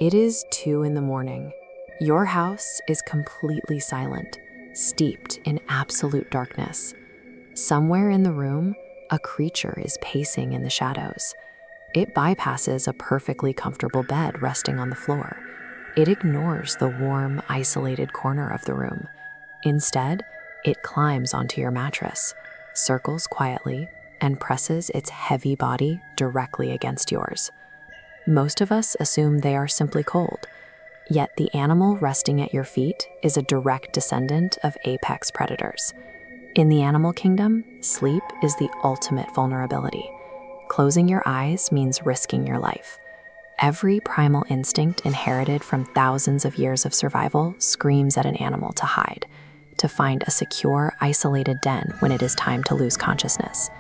It is 2 in the morning. Your house is completely silent, steeped in absolute darkness. Somewhere in the room, a creature is pacing in the shadows. It bypasses a perfectly comfortable bed resting on the floor. It ignores the warm, isolated corner of the room. Instead, it climbs onto your mattress, circles quietly, and presses its heavy body directly against yours. Most of us assume they are simply cold, yet the animal resting at your feet is a direct descendant of apex predators. In the animal kingdom, sleep is the ultimate vulnerability. Closing your eyes means risking your life. Every primal instinct inherited from thousands of years of survival screams at an animal to hide, to find a secure, isolated den when it is time to lose consciousness.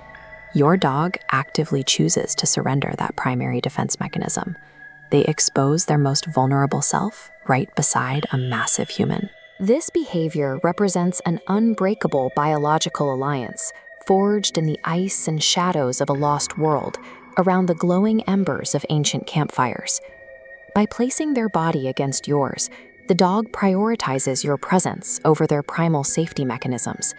Your dog actively chooses to surrender that primary defense mechanism. They expose their most vulnerable self right beside a massive human. This behavior represents an unbreakable biological alliance, forged in the ice and shadows of a lost world, around the glowing embers of ancient campfires. By placing their body against yours, the dog prioritizes your presence over their primal safety mechanisms.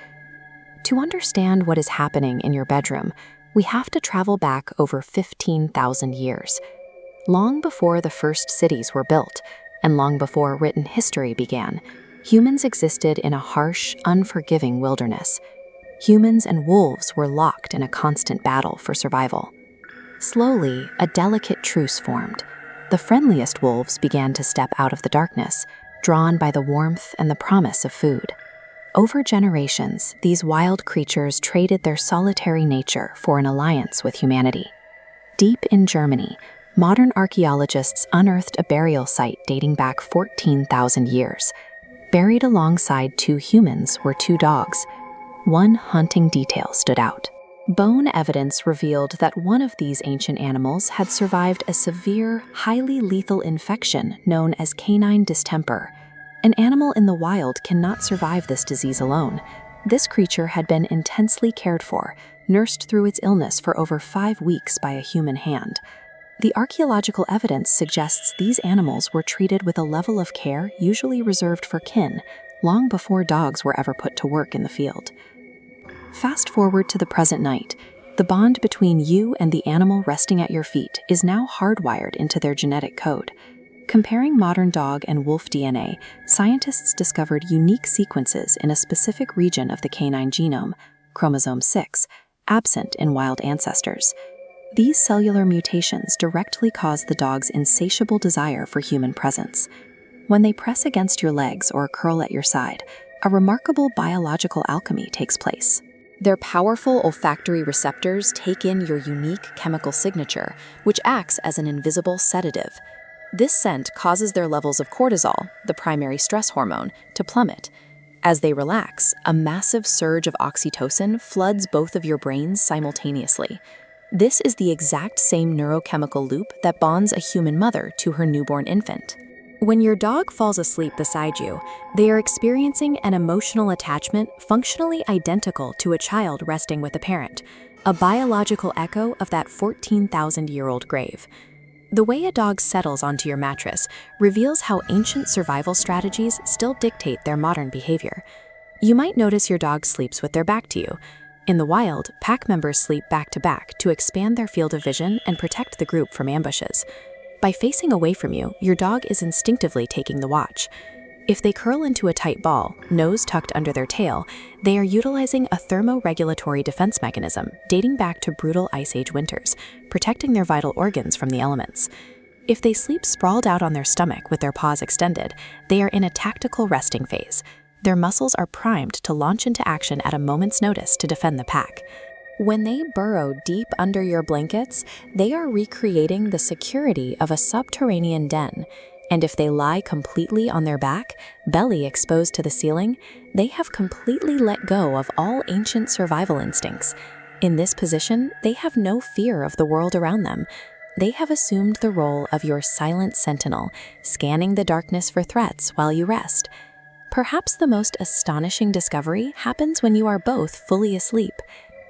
To understand what is happening in your bedroom, we have to travel back over 15,000 years. Long before the first cities were built, and long before written history began, humans existed in a harsh, unforgiving wilderness. Humans and wolves were locked in a constant battle for survival. Slowly, a delicate truce formed. The friendliest wolves began to step out of the darkness, drawn by the warmth and the promise of food. Over generations, these wild creatures traded their solitary nature for an alliance with humanity. Deep in Germany, modern archaeologists unearthed a burial site dating back 14,000 years. Buried alongside 2 humans were 2 dogs. One haunting detail stood out. Bone evidence revealed that one of these ancient animals had survived a severe, highly lethal infection known as canine distemper. An animal in the wild cannot survive this disease alone. This creature had been intensely cared for, nursed through its illness for over 5 weeks by a human hand. The archaeological evidence suggests these animals were treated with a level of care usually reserved for kin, long before dogs were ever put to work in the field. Fast forward to the present night. The bond between you and the animal resting at your feet is now hardwired into their genetic code. Comparing modern dog and wolf DNA, scientists discovered unique sequences in a specific region of the canine genome, chromosome 6, absent in wild ancestors. These cellular mutations directly cause the dog's insatiable desire for human presence. When they press against your legs or curl at your side, a remarkable biological alchemy takes place. Their powerful olfactory receptors take in your unique chemical signature, which acts as an invisible sedative. This scent causes their levels of cortisol, the primary stress hormone, to plummet. As they relax, a massive surge of oxytocin floods both of your brains simultaneously. This is the exact same neurochemical loop that bonds a human mother to her newborn infant. When your dog falls asleep beside you, they are experiencing an emotional attachment functionally identical to a child resting with a parent, a biological echo of that 14,000-year-old grave. The way a dog settles onto your mattress reveals how ancient survival strategies still dictate their modern behavior. You might notice your dog sleeps with their back to you. In the wild, pack members sleep back to back to expand their field of vision and protect the group from ambushes. By facing away from you, your dog is instinctively taking the watch. If they curl into a tight ball, nose tucked under their tail, they are utilizing a thermoregulatory defense mechanism dating back to brutal Ice Age winters, protecting their vital organs from the elements. If they sleep sprawled out on their stomach with their paws extended, they are in a tactical resting phase. Their muscles are primed to launch into action at a moment's notice to defend the pack. When they burrow deep under your blankets, they are recreating the security of a subterranean den. And if they lie completely on their back, belly exposed to the ceiling, they have completely let go of all ancient survival instincts. In this position, they have no fear of the world around them. They have assumed the role of your silent sentinel, scanning the darkness for threats while you rest. Perhaps the most astonishing discovery happens when you are both fully asleep.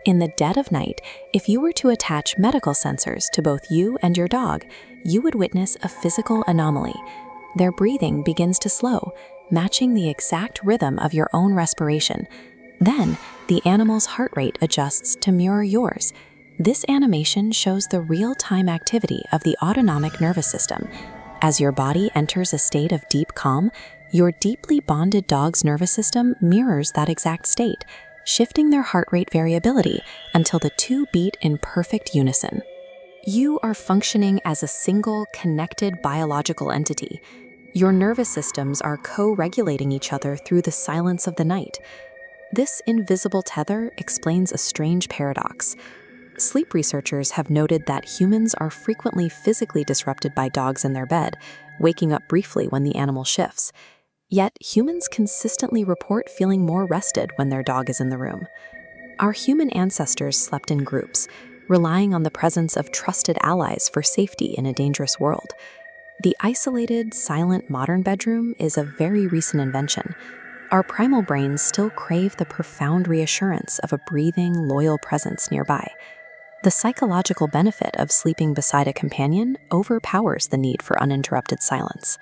In the dead of night, if you were to attach medical sensors to both you and your dog, you would witness a physical anomaly. Their breathing begins to slow, matching the exact rhythm of your own respiration. Then, the animal's heart rate adjusts to mirror yours. This animation shows the real-time activity of the autonomic nervous system. As your body enters a state of deep calm, your deeply bonded dog's nervous system mirrors that exact state, shifting their heart rate variability until the two beat in perfect unison. You are functioning as a single, connected biological entity. Your nervous systems are co-regulating each other through the silence of the night. This invisible tether explains a strange paradox. Sleep researchers have noted that humans are frequently physically disrupted by dogs in their bed, waking up briefly when the animal shifts. Yet, humans consistently report feeling more rested when their dog is in the room. Our human ancestors slept in groups, relying on the presence of trusted allies for safety in a dangerous world. The isolated, silent modern bedroom is a very recent invention. Our primal brains still crave the profound reassurance of a breathing, loyal presence nearby. The psychological benefit of sleeping beside a companion overpowers the need for uninterrupted silence.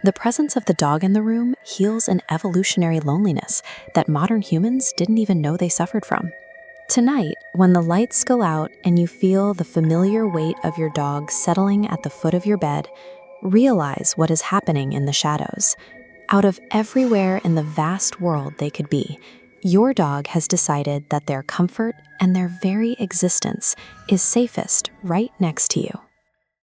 The presence of the dog in the room heals an evolutionary loneliness that modern humans didn't even know they suffered from. Tonight, when the lights go out and you feel the familiar weight of your dog settling at the foot of your bed, realize what is happening in the shadows. Out of everywhere in the vast world they could be, your dog has decided that their comfort and their very existence is safest right next to you.